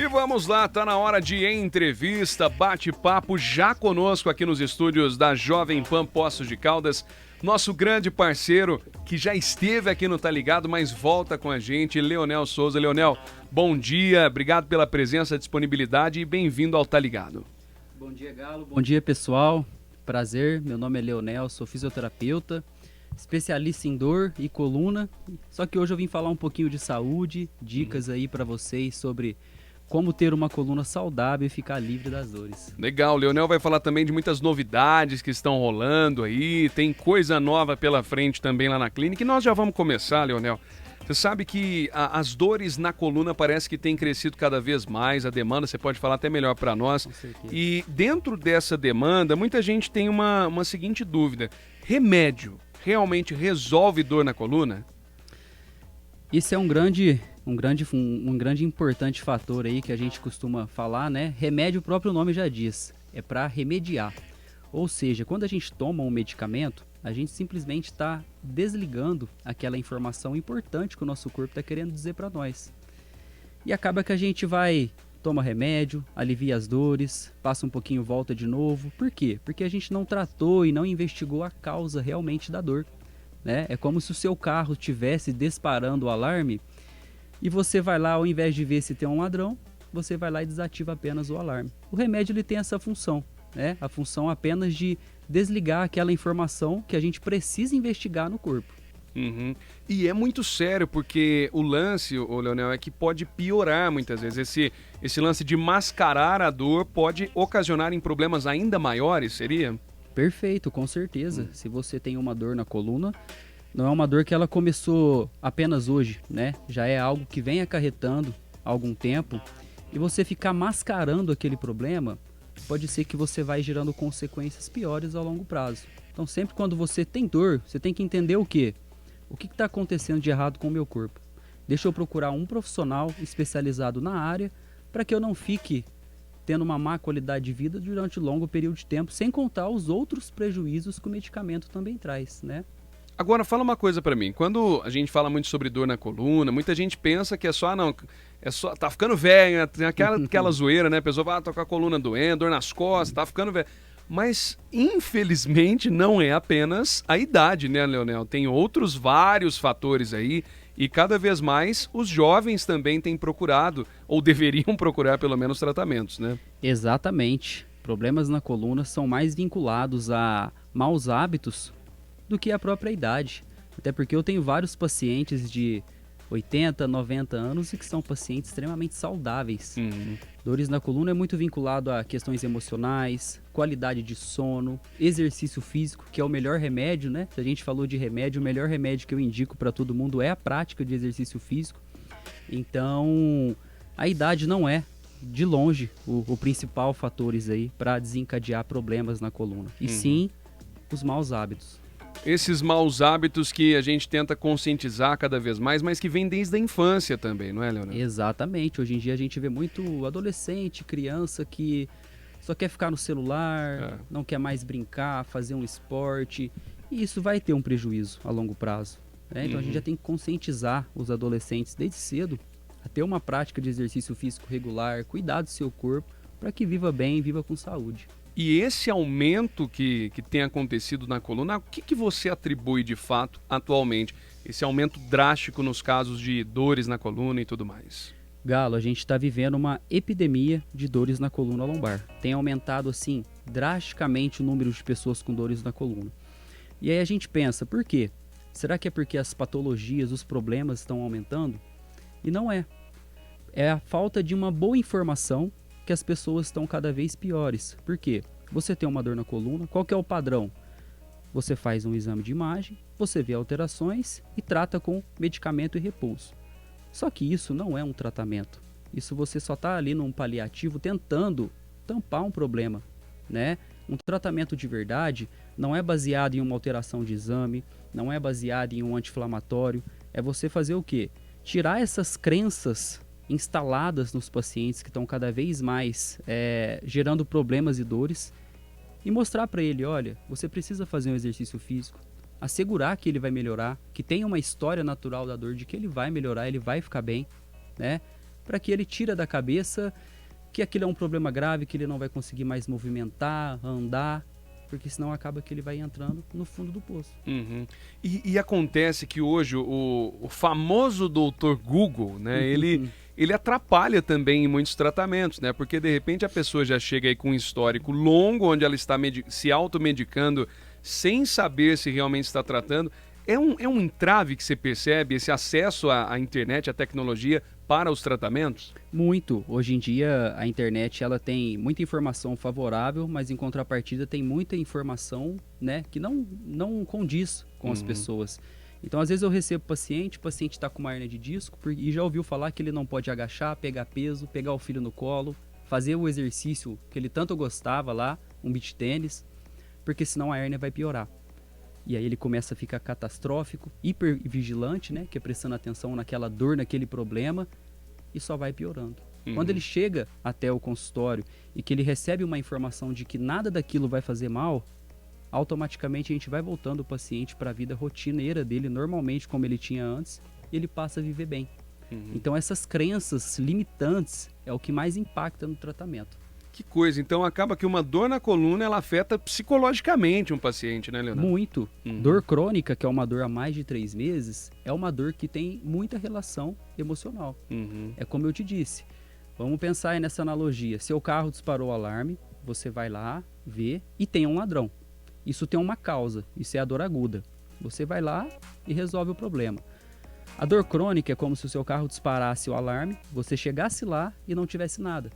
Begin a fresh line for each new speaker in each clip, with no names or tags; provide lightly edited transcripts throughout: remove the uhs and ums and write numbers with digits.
E vamos lá, tá na hora de entrevista, bate-papo já conosco aqui nos estúdios da Jovem Pan Poços de Caldas. Nosso grande parceiro que já esteve aqui no Tá Ligado, mas volta com a gente, Leonel Souza. Leonel, bom dia, obrigado pela presença, disponibilidade e bem-vindo ao Tá Ligado.
Bom dia, Galo. Bom dia, pessoal. Prazer, meu nome é Leonel, sou fisioterapeuta, especialista em dor e coluna. Só que hoje eu vim falar um pouquinho de saúde, dicas aí pra vocês sobre como ter uma coluna saudável e ficar livre das dores.
Legal, o Leonel vai falar também de muitas novidades que estão rolando aí, tem coisa nova pela frente também lá na clínica e nós já vamos começar, Leonel. Você sabe que as dores na coluna parece que tem crescido cada vez mais, a demanda, você pode falar até melhor para nós.
Com certeza.
E dentro dessa demanda, muita gente tem uma seguinte dúvida: remédio realmente resolve dor na coluna?
Isso é um grande e importante fator aí que a gente costuma falar, né? Remédio, o próprio nome já diz, é para remediar. Ou seja, quando a gente toma um medicamento, a gente simplesmente está desligando aquela informação importante que o nosso corpo está querendo dizer para nós. E acaba que a gente toma remédio, alivia as dores, passa um pouquinho, volta de novo. Por quê? Porque a gente não tratou e não investigou a causa realmente da dor, né? É como se o seu carro estivesse disparando o alarme e você vai lá, ao invés de ver se tem um ladrão, você vai lá e desativa apenas o alarme. O remédio ele tem essa função, né? A função apenas de desligar aquela informação que a gente precisa investigar no corpo.
Uhum. E é muito sério, porque o lance, ô Leonel, é que pode piorar muitas vezes. Esse lance de mascarar a dor pode ocasionar em problemas ainda maiores, seria?
Perfeito, com certeza. Se você tem uma dor na coluna, não é uma dor que ela começou apenas hoje, né? Já é algo que vem acarretando há algum tempo. E você ficar mascarando aquele problema, pode ser que você vai gerando consequências piores a longo prazo. Então sempre quando você tem dor, você tem que entender o quê? O que está acontecendo de errado com o meu corpo? Deixa eu procurar um profissional especializado na área para que eu não fique tendo uma má qualidade de vida durante um longo período de tempo, sem contar os outros prejuízos que o medicamento também traz, né?
Agora, fala uma coisa pra mim. Quando a gente fala muito sobre dor na coluna, muita gente pensa que tá ficando velho, né? Tem aquela zoeira, né? A pessoa vai tô com a coluna doendo, dor nas costas, tá ficando velho. Mas, infelizmente, não é apenas a idade, né, Leonel? Tem outros vários fatores aí e cada vez mais os jovens também têm procurado, ou deveriam procurar pelo menos tratamentos, né?
Exatamente. Problemas na coluna são mais vinculados a maus hábitos do que a própria idade. Até porque eu tenho vários pacientes de 80, 90 anos e que são pacientes extremamente saudáveis. Dores na coluna é muito vinculado a questões emocionais, qualidade de sono, exercício físico, que é o melhor remédio, né? Se a gente falou de remédio, o melhor remédio que eu indico para todo mundo é a prática de exercício físico. Então, a idade não é, de longe, o principal fatores aí para desencadear problemas na coluna. E sim, os maus hábitos.
Esses maus hábitos que a gente tenta conscientizar cada vez mais, mas que vêm desde a infância também, não é, Leonel?
Exatamente. Hoje em dia a gente vê muito adolescente, criança que só quer ficar no celular, não quer mais brincar, fazer um esporte. E isso vai ter um prejuízo a longo prazo, né? Então a gente já tem que conscientizar os adolescentes desde cedo a ter uma prática de exercício físico regular, cuidar do seu corpo, para que viva bem, viva com saúde.
E esse aumento que tem acontecido na coluna, o que você atribui de fato atualmente? Esse aumento drástico nos casos de dores na coluna e tudo mais.
Galo, a gente está vivendo uma epidemia de dores na coluna lombar. Tem aumentado assim drasticamente o número de pessoas com dores na coluna. E aí a gente pensa, por quê? Será que é porque as patologias, os problemas estão aumentando? E não é. É a falta de uma boa informação que as pessoas estão cada vez piores. Por quê? Você tem uma dor na coluna, qual que é o padrão? Você faz um exame de imagem, você vê alterações e trata com medicamento e repouso. Só que isso não é um tratamento. Isso você só está ali num paliativo tentando tampar um problema, né? Um tratamento de verdade não é baseado em uma alteração de exame, não é baseado em um anti-inflamatório. É você fazer o quê? Tirar essas crenças instaladas nos pacientes que estão cada vez mais gerando problemas e dores e mostrar para ele, olha, você precisa fazer um exercício físico, assegurar que ele vai melhorar, que tem uma história natural da dor, de que ele vai melhorar, ele vai ficar bem, né? para que ele tire da cabeça que aquilo é um problema grave, que ele não vai conseguir mais movimentar, andar, porque senão acaba que ele vai entrando no fundo do poço.
Uhum. E acontece que hoje o famoso doutor Google, né, ele atrapalha também em muitos tratamentos, né? Porque de repente a pessoa já chega aí com um histórico longo, onde ela está se automedicando sem saber se realmente está tratando. É um entrave que você percebe, esse acesso à internet, à tecnologia para os tratamentos?
Muito. Hoje em dia a internet ela tem muita informação favorável, mas em contrapartida tem muita informação, né, que não condiz com as pessoas. Então às vezes eu recebo o paciente está com uma hérnia de disco e já ouviu falar que ele não pode agachar, pegar peso, pegar o filho no colo, fazer o exercício que ele tanto gostava lá, um beach tênis, porque senão a hérnia vai piorar. E aí ele começa a ficar catastrófico, hipervigilante, né? Que é prestando atenção naquela dor, naquele problema, e só vai piorando. Quando ele chega até o consultório e que ele recebe uma informação de que nada daquilo vai fazer mal, automaticamente a gente vai voltando o paciente para a vida rotineira dele, normalmente como ele tinha antes, e ele passa a viver bem. Então essas crenças limitantes é o que mais impacta no tratamento.
Que coisa, então acaba que uma dor na coluna, ela afeta psicologicamente um paciente, né, Leonardo?
Muito. Dor crônica, que é uma dor há mais de 3 meses, é uma dor que tem muita relação emocional. É como eu te disse, vamos pensar aí nessa analogia. Seu carro disparou o alarme, você vai lá, vê e tem um ladrão. Isso tem uma causa, isso é a dor aguda. Você vai lá e resolve o problema. A dor crônica é como se o seu carro disparasse o alarme, você chegasse lá e não tivesse nada.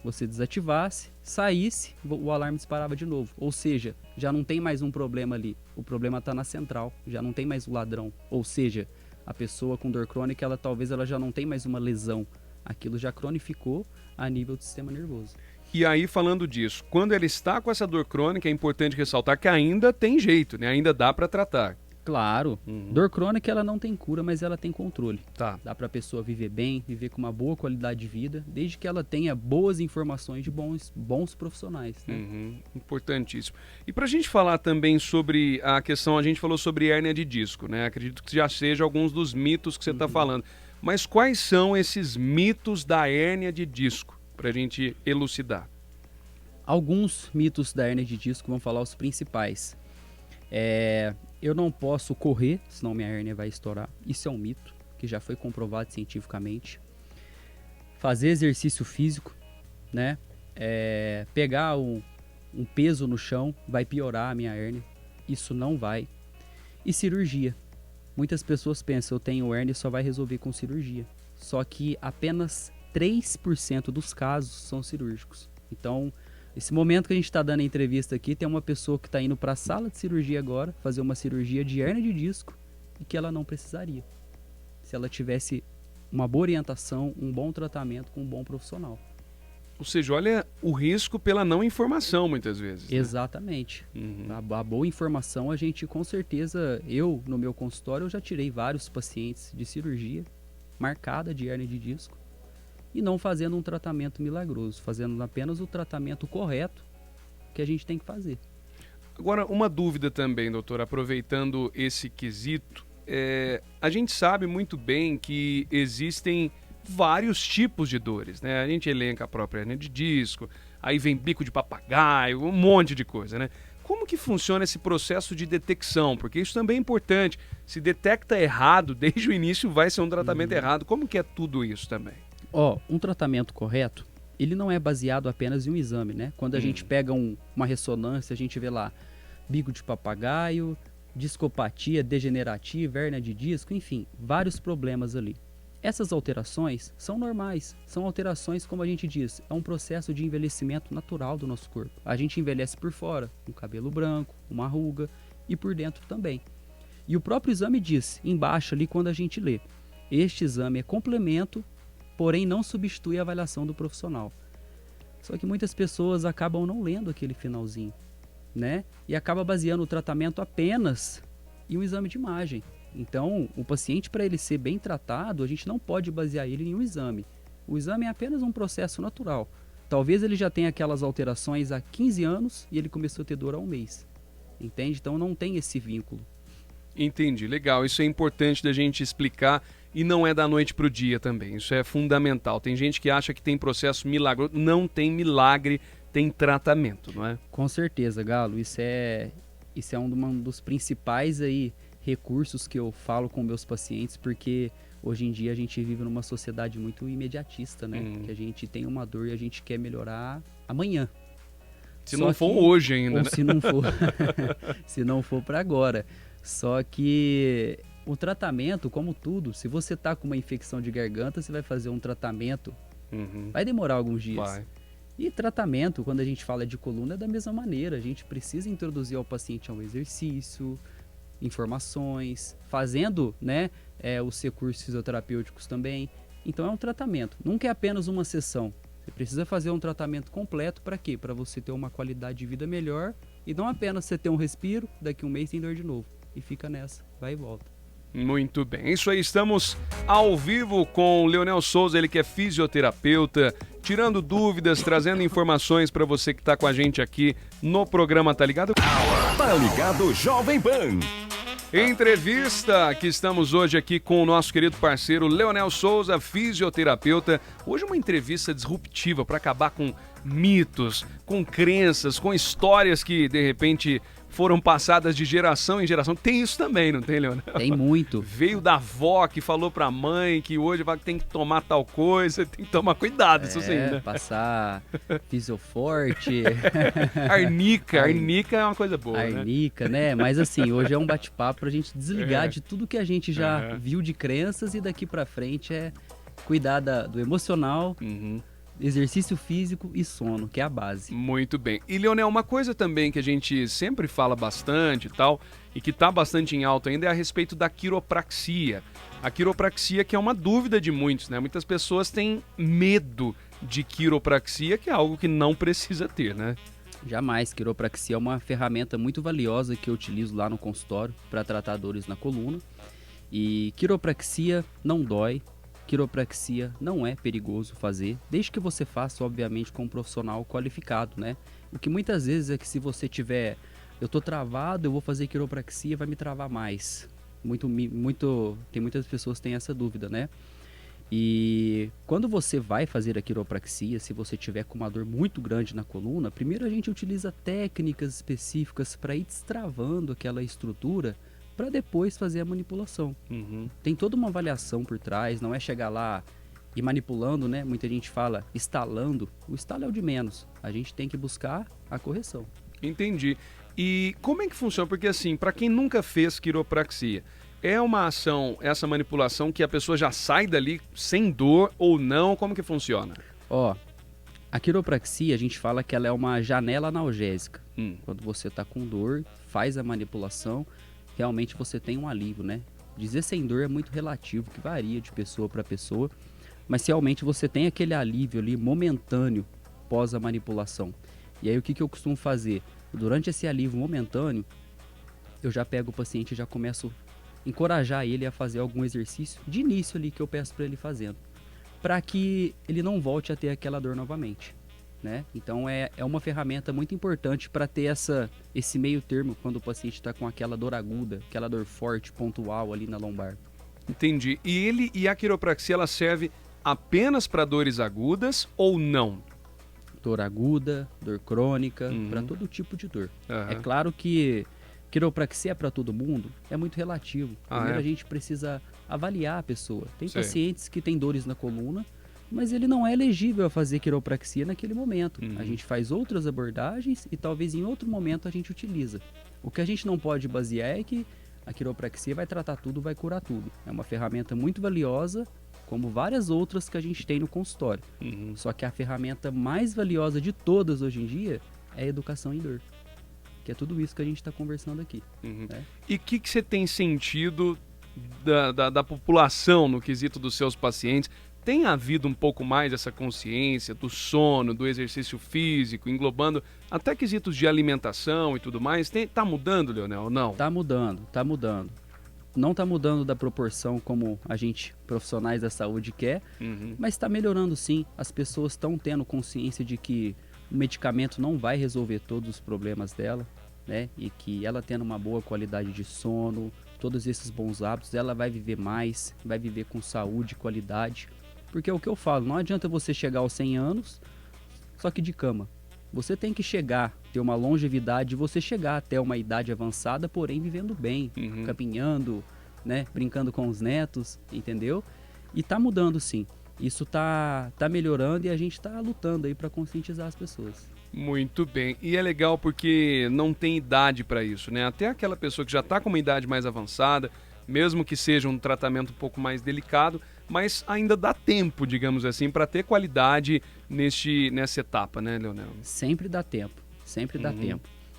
Você desativasse, saísse, o alarme disparava de novo. Ou seja, já não tem mais um problema ali. O problema está na central, já não tem mais o ladrão. Ou seja, a pessoa com dor crônica, talvez ela já não tem mais uma lesão. Aquilo já cronificou a nível do sistema nervoso.
E aí, falando disso, quando ela está com essa dor crônica, é importante ressaltar que ainda tem jeito, né? Ainda dá para tratar.
Claro, dor crônica ela não tem cura, mas ela tem controle.
Tá.
Dá para a pessoa viver bem, viver com uma boa qualidade de vida, desde que ela tenha boas informações de bons profissionais. Né?
Importantíssimo. E para a gente falar também sobre a questão, a gente falou sobre hérnia de disco, né? Acredito que já seja alguns dos mitos que você está falando. Mas quais são esses mitos da hérnia de disco, para a gente elucidar?
Alguns mitos da hérnia de disco, vamos falar os principais. Eu não posso correr, senão minha hérnia vai estourar. Isso é um mito, que já foi comprovado cientificamente. Fazer exercício físico, né? Pegar um peso no chão vai piorar a minha hérnia. Isso não vai. E cirurgia. Muitas pessoas pensam, eu tenho hérnia e só vai resolver com cirurgia. Só que apenas 3% dos casos são cirúrgicos. Então, esse momento que a gente está dando a entrevista aqui, tem uma pessoa que está indo para a sala de cirurgia agora, fazer uma cirurgia de hérnia de disco, e que ela não precisaria, se ela tivesse uma boa orientação, um bom tratamento com um bom profissional.
Ou seja, olha o risco pela não informação, muitas vezes. Né?
Exatamente. A boa informação, a gente com certeza, eu no meu consultório, eu já tirei vários pacientes de cirurgia marcada de hérnia de disco, e não fazendo um tratamento milagroso, fazendo apenas o tratamento correto que a gente tem que fazer.
Agora, uma dúvida também, doutor, aproveitando esse quesito, a gente sabe muito bem que existem vários tipos de dores, né? A gente elenca a própria hérnia de disco, aí vem bico de papagaio, um monte de coisa, né? Como que funciona esse processo de detecção? Porque isso também é importante. Se detecta errado, desde o início vai ser um tratamento errado. Como que é tudo isso também?
Um tratamento correto, ele não é baseado apenas em um exame, né? Quando a gente pega uma ressonância, a gente vê lá bico de papagaio, discopatia degenerativa, hérnia de disco, enfim, vários problemas ali. Essas alterações são normais, são alterações, como a gente diz, é um processo de envelhecimento natural do nosso corpo. A gente envelhece por fora, um cabelo branco, uma ruga, e por dentro também. E o próprio exame diz, embaixo ali quando a gente lê, este exame é complemento, porém não substitui a avaliação do profissional. Só que muitas pessoas acabam não lendo aquele finalzinho, né? E acaba baseando o tratamento apenas em um exame de imagem. Então, o paciente, para ele ser bem tratado, a gente não pode basear ele em um exame. O exame é apenas um processo natural. Talvez ele já tenha aquelas alterações há 15 anos e ele começou a ter dor há um mês. Entende? Então não tem esse vínculo.
Entendi, legal. Isso é importante da gente explicar e não é da noite para o dia também. Isso é fundamental. Tem gente que acha que tem processo milagroso. Não tem milagre, tem tratamento, não é?
Com certeza, Galo. Isso é um dos principais aí recursos que eu falo com meus pacientes, porque hoje em dia a gente vive numa sociedade muito imediatista, né? Que a gente tem uma dor e a gente quer melhorar amanhã.
Se não for hoje ainda,
ou
né?
se não for, se não for para agora. Só que o tratamento, como tudo, se você tá com uma infecção de garganta, você vai fazer um tratamento, vai demorar alguns dias.
Vai.
E tratamento, quando a gente fala de coluna, é da mesma maneira. A gente precisa introduzir ao paciente a um exercício, informações, fazendo, né, os recursos fisioterapêuticos também. Então é um tratamento, nunca é apenas uma sessão. Você precisa fazer um tratamento completo para quê? Para você ter uma qualidade de vida melhor e não apenas você ter um respiro, daqui a um mês tem dor de novo. E fica nessa, vai e volta.
Muito bem, é isso aí, estamos ao vivo com o Leonel Souza, ele que é fisioterapeuta, tirando dúvidas, trazendo informações para você que está com a gente aqui no programa Tá Ligado?
Tá Ligado Jovem Pan.
Entrevista que estamos hoje aqui com o nosso querido parceiro Leonel Souza, fisioterapeuta. Hoje uma entrevista disruptiva para acabar com mitos, com crenças, com histórias que de repente foram passadas de geração em geração. Tem isso também, não tem, Leonel?
Tem muito.
Veio da avó que falou pra mãe que hoje tem que tomar tal coisa, tem que tomar cuidado, isso sim, né?
Passar Fisioforte.
Arnica é uma coisa boa,
Arnica, né? Mas assim, hoje é um bate-papo pra gente desligar de tudo que a gente já viu de crenças e daqui pra frente é cuidar do emocional, exercício físico e sono, que é a base.
Muito bem. E, Leonel, uma coisa também que a gente sempre fala bastante e tal, e que está bastante em alta ainda, é a respeito da quiropraxia. A quiropraxia que é uma dúvida de muitos, né? Muitas pessoas têm medo de quiropraxia, que é algo que não precisa ter, né?
Jamais. Quiropraxia é uma ferramenta muito valiosa que eu utilizo lá no consultório para tratar dores na coluna. E quiropraxia não dói. Quiropraxia não é perigoso fazer, desde que você faça, obviamente, com um profissional qualificado, né? O que muitas vezes é que se você tiver, eu tô travado, eu vou fazer quiropraxia, vai me travar mais. Tem muitas pessoas que têm essa dúvida, né? E quando você vai fazer a quiropraxia, se você tiver com uma dor muito grande na coluna, primeiro a gente utiliza técnicas específicas para ir destravando aquela estrutura, para depois fazer a manipulação. Tem toda uma avaliação por trás, não é chegar lá e manipulando, né? Muita gente fala estalando, o estalo é o de menos, a gente tem que buscar a correção.
Entendi. E como é que funciona? Porque assim, para quem nunca fez quiropraxia, é uma ação, essa manipulação que a pessoa já sai dali sem dor ou não? Como que funciona?
A quiropraxia, a gente fala que ela é uma janela analgésica. Quando você está com dor, faz a manipulação, realmente você tem um alívio, né? Dizer sem dor é muito relativo, que varia de pessoa para pessoa, mas realmente você tem aquele alívio ali momentâneo pós a manipulação. E aí o que eu costumo fazer? Durante esse alívio momentâneo, eu já pego o paciente e já começo a encorajar ele a fazer algum exercício de início ali que eu peço para ele fazendo, para que ele não volte a ter aquela dor novamente. Né? Então é uma ferramenta muito importante para ter esse meio termo quando o paciente está com aquela dor aguda, aquela dor forte, pontual ali na lombar.
Entendi. E a quiropraxia ela serve apenas para dores agudas ou não?
Dor aguda, dor crônica, para todo tipo de dor. É claro que quiropraxia é para todo mundo, é muito relativo. Primeiro a gente precisa avaliar a pessoa. Tem pacientes que têm dores na coluna, mas ele não é elegível a fazer quiropraxia naquele momento. A gente faz outras abordagens e talvez em outro momento a gente utiliza. O que a gente não pode basear é que a quiropraxia vai tratar tudo, vai curar tudo. É uma ferramenta muito valiosa, como várias outras que a gente tem no consultório. Só que a ferramenta mais valiosa de todas hoje em dia é a educação em dor. Que é tudo isso que a gente está conversando aqui. Né?
E o que você tem sentido da população no quesito dos seus pacientes? Tem havido um pouco mais essa consciência do sono, do exercício físico, englobando até quesitos de alimentação e tudo mais? Tá mudando, Leonel, ou não?
Tá mudando. Não tá mudando da proporção como a gente, profissionais da saúde, quer, mas está melhorando sim. As pessoas estão tendo consciência de que o medicamento não vai resolver todos os problemas dela, né? E que ela tendo uma boa qualidade de sono, todos esses bons hábitos, ela vai viver mais, vai viver com saúde, qualidade. Porque é o que eu falo, não adianta você chegar aos 100 anos, só que de cama. Você tem que chegar, ter uma longevidade, você chegar até uma idade avançada, porém vivendo bem, caminhando, né, brincando com os netos, entendeu? E tá mudando sim. Isso tá melhorando e a gente tá lutando aí para conscientizar as pessoas.
Muito bem. E é legal porque não tem idade para isso, né? Até aquela pessoa que já está com uma idade mais avançada, mesmo que seja um tratamento um pouco mais delicado, mas ainda dá tempo, digamos assim, para ter qualidade nessa etapa, né, Leonel?
Sempre dá tempo,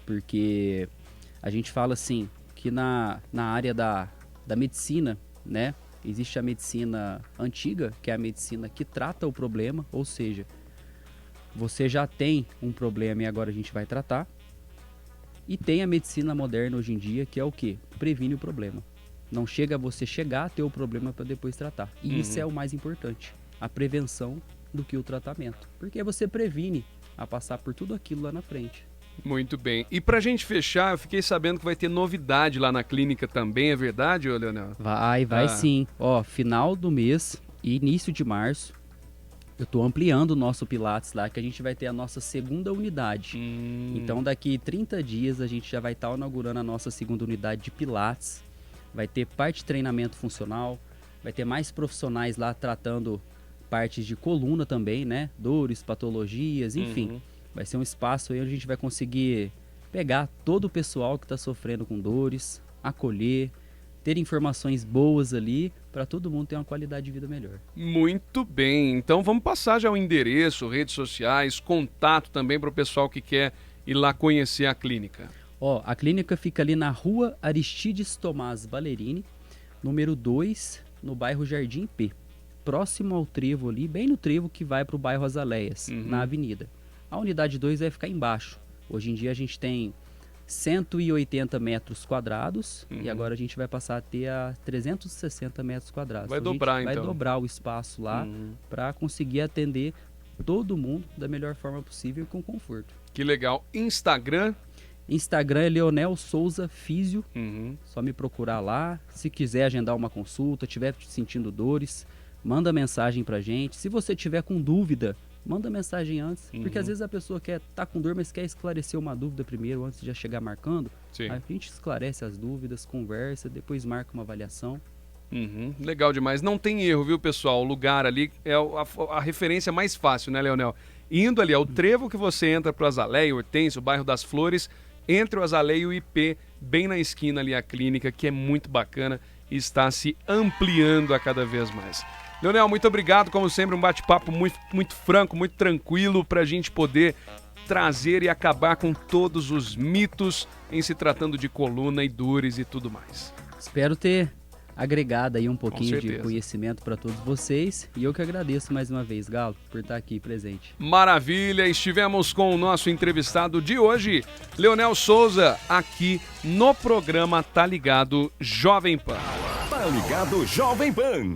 porque a gente fala assim, que na área da medicina, né, existe a medicina antiga, que é a medicina que trata o problema, ou seja, você já tem um problema e agora a gente vai tratar. E tem a medicina moderna hoje em dia, que é o quê? Previne o problema. Não chega você chegar a ter o problema para depois tratar. E isso é o mais importante, a prevenção do que o tratamento. Porque você previne a passar por tudo aquilo lá na frente.
Muito bem. E pra gente fechar, eu fiquei sabendo que vai ter novidade lá na clínica também, é verdade, ô Leonel?
Vai sim. Ó, final do mês e início de março, eu tô ampliando o nosso Pilates lá, que a gente vai ter a nossa segunda unidade. Então daqui 30 dias a gente já vai estar inaugurando a nossa segunda unidade de Pilates. Vai ter parte de treinamento funcional, vai ter mais profissionais lá tratando partes de coluna também, né? Dores, patologias, enfim. Vai ser um espaço aí onde a gente vai conseguir pegar todo o pessoal que está sofrendo com dores, acolher, ter informações boas ali para todo mundo ter uma qualidade de vida melhor.
Muito bem, então vamos passar já o endereço, redes sociais, contato também para o pessoal que quer ir lá conhecer a clínica.
Ó, a clínica fica ali na rua Aristides Tomás Ballerini, número 2, no bairro Jardim P, próximo ao trevo ali, bem no trevo que vai para o bairro Azaleias, na avenida. A unidade 2 vai ficar embaixo. Hoje em dia a gente tem 180 metros quadrados e agora a gente vai passar a ter a 360 metros quadrados.
Vai
Então,
dobrar,
vai
então.
dobrar o espaço lá para conseguir atender todo mundo da melhor forma possível e com conforto.
Que legal. Instagram?
Instagram é Leonel Souza Físio. Só me procurar lá. Se quiser agendar uma consulta, estiver sentindo dores, manda mensagem pra gente. Se você tiver com dúvida, manda mensagem antes, porque às vezes a pessoa tá com dor, mas quer esclarecer uma dúvida primeiro, antes de já chegar marcando.
Sim.
Aí a gente esclarece as dúvidas, conversa, depois marca uma avaliação.
Legal demais. Não tem erro, viu, pessoal? O lugar ali é a referência mais fácil, né, Leonel? Indo ali, é o trevo que você entra para o Azaleia, Hortência, o bairro das Flores, entre o Azaleia e o IP, bem na esquina ali a clínica, que é muito bacana e está se ampliando a cada vez mais. Leonel, muito obrigado, como sempre, um bate-papo muito franco, muito tranquilo, para a gente poder trazer e acabar com todos os mitos em se tratando de coluna e dores e tudo mais.
Espero ter agregado aí um pouquinho de conhecimento para todos vocês, e eu que agradeço mais uma vez, Galo, por estar aqui presente.
Maravilha, estivemos com o nosso entrevistado de hoje, Leonel Souza, aqui no programa Tá Ligado Jovem Pan.
Tá Ligado Jovem Pan.